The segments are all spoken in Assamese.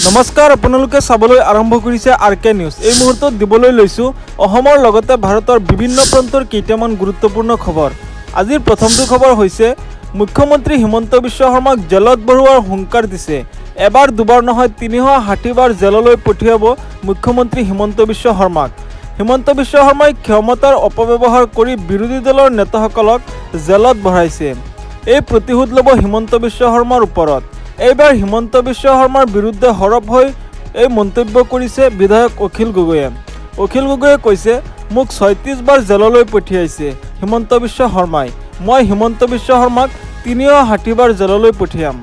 নমস্কাৰ, আপোনালোকে চাবলৈ আৰম্ভ কৰিছে আৰকে নিউজ। এই মুহূৰ্তত দিবলৈ লৈছো অসমৰ লগতে ভাৰতৰ বিভিন্ন প্ৰান্তৰ কেইটামান গুৰুত্বপূৰ্ণ খবৰ। আজিৰ প্ৰথমটো খবৰ হৈছে মুখ্যমন্ত্ৰী হিমন্ত বিশ্ব শৰ্মাক জেলত ভৰোৱাৰ হুংকাৰ দিছে। এবাৰ দুবাৰ নহয় ৩৬০ বাৰ জেললৈ পঠিয়াব মুখ্যমন্ত্ৰী হিমন্ত বিশ্ব শৰ্মাক। হিমন্ত বিশ্ব শৰ্মাই ক্ষমতাৰ অপব্যৱহাৰ কৰি বিৰোধী দলৰ নেতাসকলক জেলত ভৰাইছে। এই প্ৰতিশোধ ল'ব হিমন্ত বিশ্ব শৰ্মাৰ ওপৰত। এইবাৰ হিমন্ত বিশ্ব শৰ্মাৰ বিৰুদ্ধে সৰব হৈ এই মন্তব্য কৰিছে বিধায়ক অখিল গগৈয়ে। অখিল গগৈয়ে কৈছে, মোক ৩৬ বাৰ জেললৈ পঠিয়াইছে হিমন্ত বিশ্ব শৰ্মাই। মই হিমন্ত বিশ্ব শৰ্মাক ৩৬০ বাৰ জেললৈ পঠিয়াম।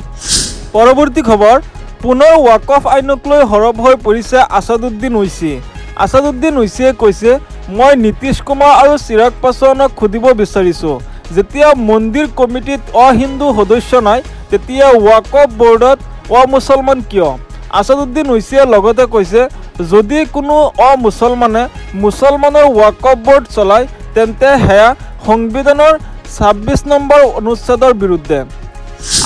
পৰৱৰ্তী খবৰ, পুনৰ ৱাকফ আইনক লৈ সৰব হৈ পৰিছে আছাদুদ্দিন ঐচি। আছাদুদ্দিন ঐচিয়ে কৈছে, মই নীতিশ কুমাৰ আৰু চিৰাগ পাছোৱানক সুধিব বিচাৰিছোঁ, যেতিয়া মন্দিৰ কমিটিত অহিন্দু সদস্য নাই তেতিয়া ৱাকফ বোৰ্ডত অমুছলমান কিয়? আছাদুদ্দিন ঐচিয়ে লগতে কৈছে, যদি কোনো অমুছলমানে মুছলমানৰ ৱাকফ বোৰ্ড চলায় তেন্তে সেয়া সংবিধানৰ ২৬ নম্বৰ অনুচ্ছেদৰ বিৰুদ্ধে।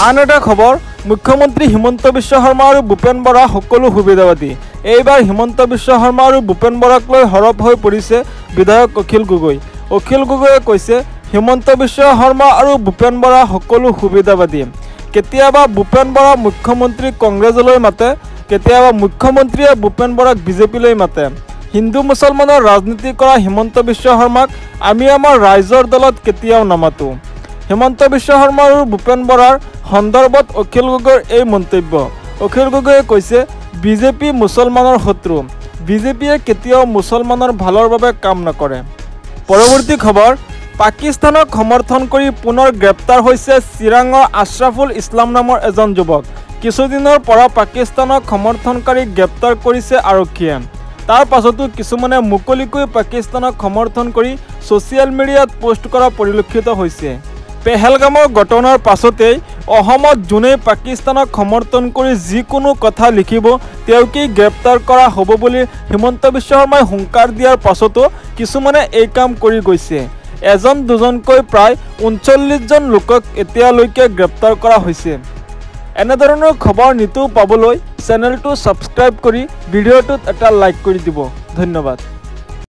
আন এটা খবৰ, মুখ্যমন্ত্ৰী হিমন্ত বিশ্ব শৰ্মা আৰু ভূপেন বৰা সকলো সুবিধাবাদী। এইবাৰ হিমন্ত বিশ্ব শৰ্মা আৰু ভূপেন বৰাক লৈ সৰব হৈ পৰিছে বিধায়ক অখিল গগৈ। অখিল গগৈয়ে কৈছে, হিমন্ত বিশ্ব শৰ্মা আৰু ভূপেন বৰা সকলো সুবিধাবাদী। কেতিয়াবা ভূপেন বৰা মুখ্যমন্ত্ৰীক কংগ্ৰেছলৈ মাতে, কেতিয়াবা মুখ্যমন্ত্ৰীয়ে ভূপেন বৰাক বিজেপিলৈ মাতে। হিন্দু মুছলমানৰ ৰাজনীতি কৰা হিমন্ত বিশ্ব শৰ্মাক আমি আমাৰ ৰাইজৰ দলত কেতিয়াও নামাতো। হিমন্ত বিশ্ব শৰ্মা আৰু ভূপেন বৰাৰ সন্দৰ্ভত অখিল গগৈৰ এই মন্তব্য। অখিল গগৈয়ে কৈছে, বিজেপি মুছলমানৰ শত্ৰু। বিজেপিয়ে কেতিয়াও মুছলমানৰ ভালৰ বাবে কাম নকৰে। পৰৱৰ্তী খবৰ, পাকিস্তানক সমৰ্থন কৰি পুনৰ গ্ৰেপ্তাৰ হৈছে চিৰাঙৰ আশ্ৰাফুল ইছলাম নামৰ এজন যুৱক। কিছুদিনৰ পৰা পাকিস্তানক সমৰ্থনকাৰীক গ্ৰেপ্তাৰ কৰিছে আৰক্ষীয়ে। তাৰ পাছতো কিছুমানে মুকলিকৈ পাকিস্তানক সমৰ্থন কৰি ছ'চিয়েল মিডিয়াত পোষ্ট কৰা পৰিলক্ষিত হৈছে। পেহেলগামৰ ঘটনাৰ পাছতেই অসমত যোনেই পাকিস্তানক সমৰ্থন কৰি যিকোনো কথা লিখিব তেওঁকেই গ্ৰেপ্তাৰ কৰা হ'ব বুলি হিমন্ত বিশ্ব শৰ্মাই হুংকাৰ দিয়াৰ পাছতো কিছুমানে এই কাম কৰি গৈছে। এজন দুজনকৈ প্ৰায় ৩৯জন লোকক এতিয়ালৈকে গ্ৰেপ্তাৰ কৰা হৈছে। এনেধৰণৰ খবৰ নিতৌ পাবলৈ চেনেলটো ছাবস্ক্ৰাইব কৰি ভিডিঅ'টোত এটা লাইক কৰি দিব। ধন্যবাদ।